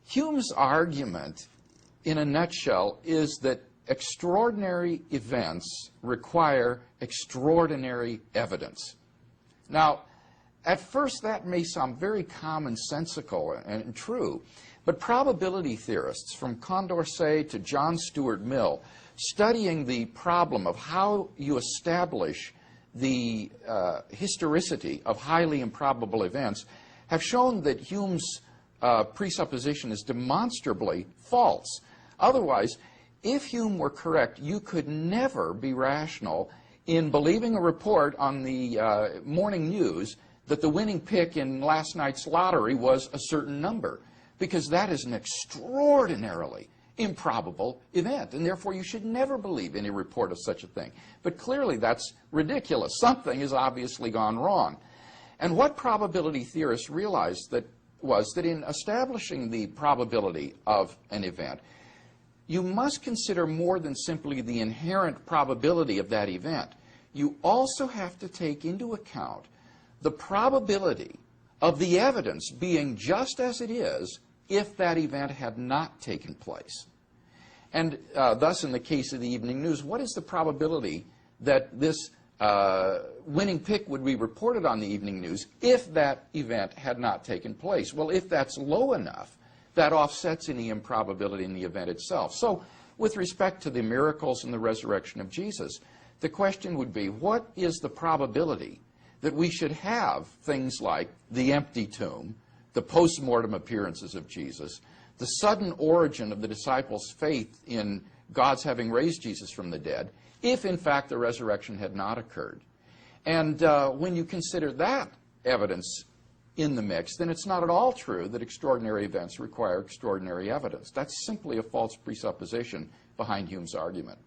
Hume's argument, in a nutshell, is that extraordinary events require extraordinary evidence. Now, at first that may sound very commonsensical and true, but probability theorists from Condorcet to John Stuart Mill, studying the problem of how you establish the historicity of highly improbable events, have shown that Hume's presupposition is demonstrably false. Otherwise, if Hume were correct, you could never be rational in believing a report on the morning news that the winning pick in last night's lottery was a certain number, because that is an extraordinarily improbable event, and therefore you should never believe any report of such a thing. But clearly that's ridiculous. Something has obviously gone wrong. And what probability theorists realized was that in establishing the probability of an event, you must consider more than simply the inherent probability of that event. You also have to take into account the probability of the evidence being just as it is if that event had not taken place. And thus, in the case of the evening news, what is the probability that this winning pick would be reported on the evening news if that event had not taken place? Well, if that's low enough, that offsets any improbability in the event itself. So, with respect to the miracles and the resurrection of Jesus, the question would be, what is the probability that we should have things like the empty tomb, the post-mortem appearances of Jesus, the sudden origin of the disciples' faith in God's having raised Jesus from the dead, if in fact the resurrection had not occurred? And when you consider that evidence in the mix, then it's not at all true that extraordinary events require extraordinary evidence. That's simply a false presupposition behind Hume's argument.